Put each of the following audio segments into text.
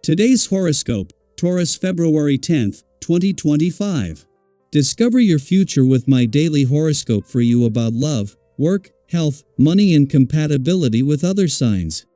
Today's horoscope, Taurus February 10th, 2025. Discover your future with my daily horoscope for you about love, work, health, money and compatibility with other signs.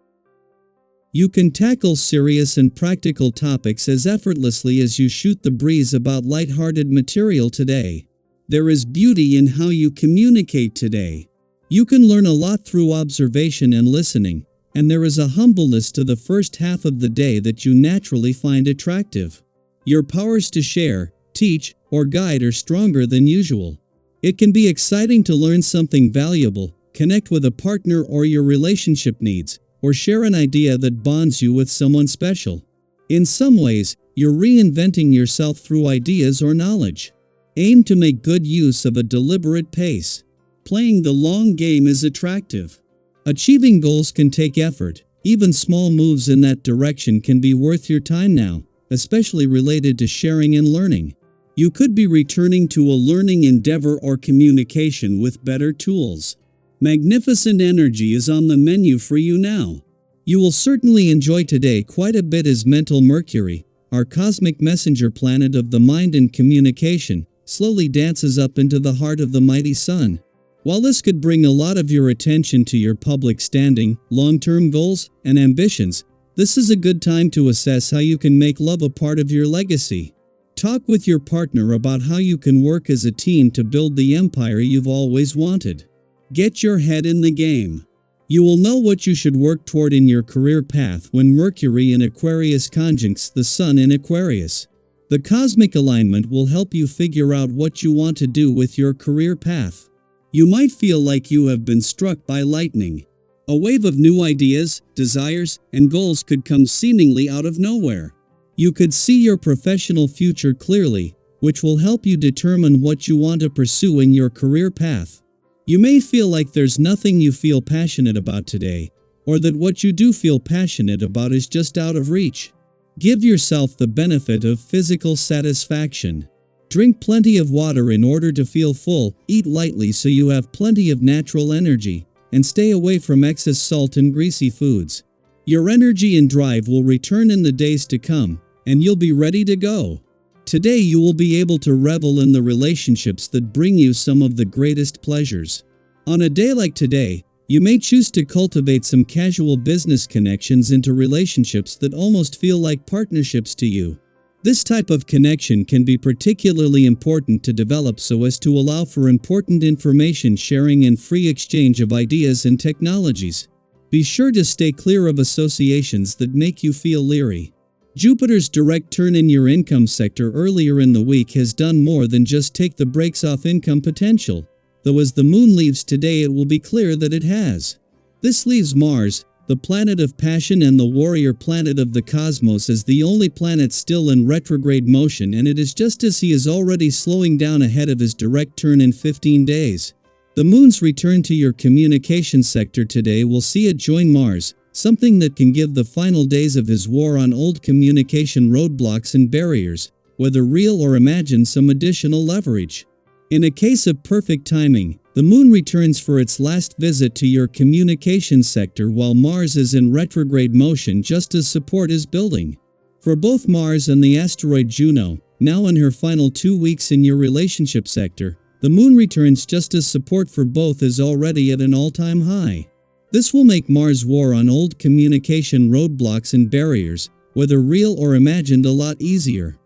You can tackle serious and practical topics as effortlessly as you shoot the breeze about light-hearted material today. There is beauty in how you communicate today. You can learn a lot through observation and listening, and there is a humbleness to the first half of the day that you naturally find attractive. Your powers to share, teach, or guide are stronger than usual. It can be exciting to learn something valuable, connect with a partner or your relationship needs, or share an idea that bonds you with someone special. In some ways, you're reinventing yourself through ideas or knowledge. Aim to make good use of a deliberate pace. Playing the long game is attractive. Achieving goals can take effort. Even small moves in that direction can be worth your time now, especially related to sharing and learning. You could be returning to a learning endeavor or communication with better tools. Magnificent energy is on the menu for you now. You will certainly enjoy today quite a bit as mental Mercury, our cosmic messenger planet of the mind and communication, slowly dances up into the heart of the mighty Sun. While this could bring a lot of your attention to your public standing, long-term goals, and ambitions, this is a good time to assess how you can make love a part of your legacy. Talk with your partner about how you can work as a team to build the empire you've always wanted. Get your head in the game. You will know what you should work toward in your career path when Mercury in Aquarius conjuncts the Sun in Aquarius. The cosmic alignment will help you figure out what you want to do with your career path. You might feel like you have been struck by lightning. A wave of new ideas, desires, and goals could come seemingly out of nowhere. You could see your professional future clearly, which will help you determine what you want to pursue in your career path. You may feel like there's nothing you feel passionate about today, or that what you do feel passionate about is just out of reach. Give yourself the benefit of physical satisfaction. Drink plenty of water in order to feel full, eat lightly so you have plenty of natural energy, and stay away from excess salt and greasy foods. Your energy and drive will return in the days to come, and you'll be ready to go. Today you will be able to revel in the relationships that bring you some of the greatest pleasures. On a day like today, you may choose to cultivate some casual business connections into relationships that almost feel like partnerships to you. This type of connection can be particularly important to develop so as to allow for important information sharing and free exchange of ideas and technologies. Be sure to stay clear of associations that make you feel leery. Jupiter's direct turn in your income sector earlier in the week has done more than just take the brakes off income potential, though as the moon leaves today it will be clear that it has. This leaves Mars, the planet of passion and the warrior planet of the cosmos, as the only planet still in retrograde motion, and it is just as he is already slowing down ahead of his direct turn in 15 days. The moon's return to your communication sector today will see it join Mars, something that can give the final days of his war on old communication roadblocks and barriers, whether real or imagined, some additional leverage. In a case of perfect timing, the moon returns for its last visit to your communication sector while Mars is in retrograde motion just as support is building. For both Mars and the asteroid Juno, now in her final 2 weeks in your relationship sector, the moon returns just as support for both is already at an all-time high. This will make Mars' war on old communication roadblocks and barriers, whether real or imagined, a lot easier.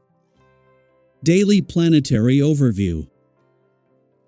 Daily Planetary Overview.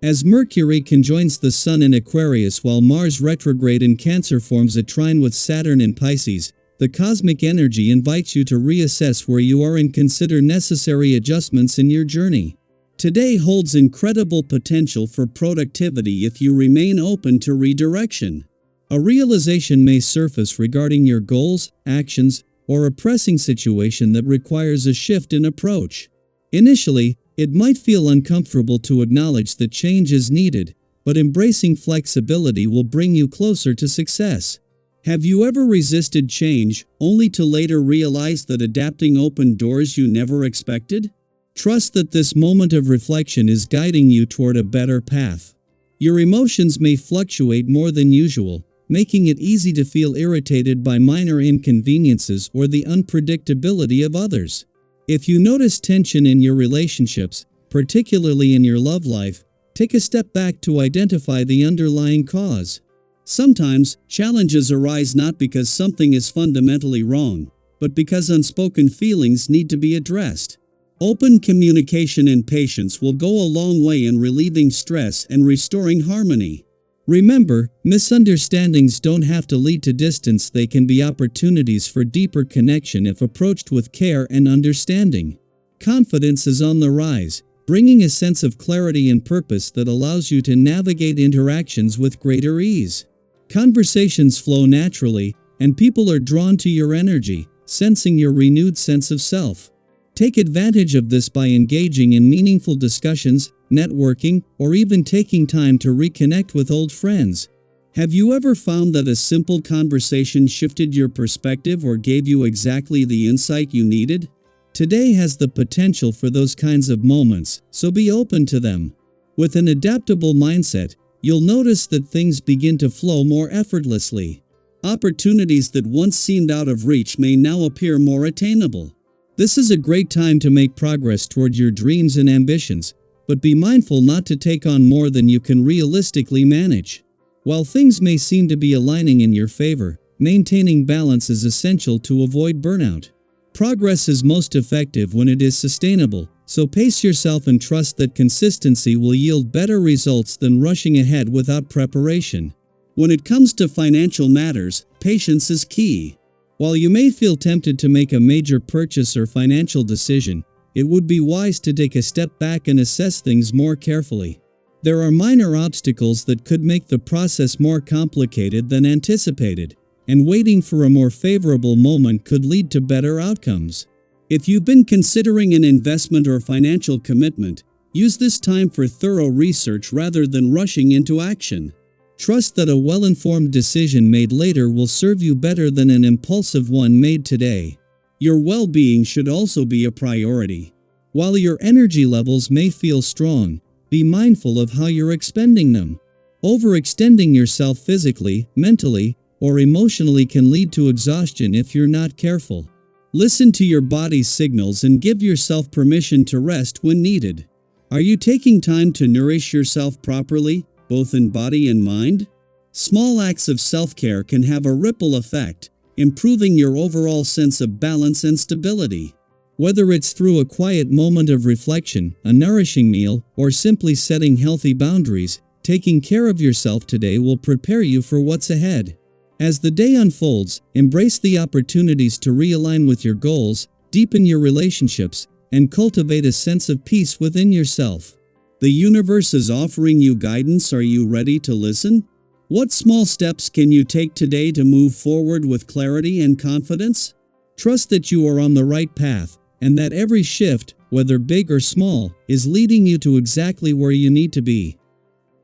As Mercury conjoins the Sun in Aquarius while Mars retrograde in Cancer forms a trine with Saturn in Pisces, the cosmic energy invites you to reassess where you are and consider necessary adjustments in your journey. Today holds incredible potential for productivity if you remain open to redirection. A realization may surface regarding your goals, actions, or a pressing situation that requires a shift in approach. Initially, it might feel uncomfortable to acknowledge that change is needed, but embracing flexibility will bring you closer to success. Have you ever resisted change, only to later realize that adapting opened doors you never expected? Trust that this moment of reflection is guiding you toward a better path. Your emotions may fluctuate more than usual, making it easy to feel irritated by minor inconveniences or the unpredictability of others. If you notice tension in your relationships, particularly in your love life, take a step back to identify the underlying cause. Sometimes, challenges arise not because something is fundamentally wrong, but because unspoken feelings need to be addressed. Open communication and patience will go a long way in relieving stress and restoring harmony. Remember, misunderstandings don't have to lead to distance, they can be opportunities for deeper connection if approached with care and understanding. Confidence is on the rise, bringing a sense of clarity and purpose that allows you to navigate interactions with greater ease. Conversations flow naturally, and people are drawn to your energy, sensing your renewed sense of self. Take advantage of this by engaging in meaningful discussions, networking, or even taking time to reconnect with old friends. Have you ever found that a simple conversation shifted your perspective or gave you exactly the insight you needed? Today has the potential for those kinds of moments, so be open to them. With an adaptable mindset, you'll notice that things begin to flow more effortlessly. Opportunities that once seemed out of reach may now appear more attainable. This is a great time to make progress toward your dreams and ambitions, but be mindful not to take on more than you can realistically manage. While things may seem to be aligning in your favor, maintaining balance is essential to avoid burnout. Progress is most effective when it is sustainable, so pace yourself and trust that consistency will yield better results than rushing ahead without preparation. When it comes to financial matters, patience is key. While you may feel tempted to make a major purchase or financial decision, it would be wise to take a step back and assess things more carefully. There are minor obstacles that could make the process more complicated than anticipated, and waiting for a more favorable moment could lead to better outcomes. If you've been considering an investment or financial commitment, use this time for thorough research rather than rushing into action. Trust that a well-informed decision made later will serve you better than an impulsive one made today. Your well-being should also be a priority. While your energy levels may feel strong, be mindful of how you're expending them. Overextending yourself physically, mentally, or emotionally can lead to exhaustion if you're not careful. Listen to your body's signals and give yourself permission to rest when needed. Are you taking time to nourish yourself properly, both in body and mind? Small acts of self-care can have a ripple effect, improving your overall sense of balance and stability. Whether it's through a quiet moment of reflection, a nourishing meal, or simply setting healthy boundaries, taking care of yourself today will prepare you for what's ahead. As the day unfolds, embrace the opportunities to realign with your goals, deepen your relationships, and cultivate a sense of peace within yourself. The universe is offering you guidance. Are you ready to listen? What small steps can you take today to move forward with clarity and confidence? Trust that you are on the right path, and that every shift, whether big or small, is leading you to exactly where you need to be.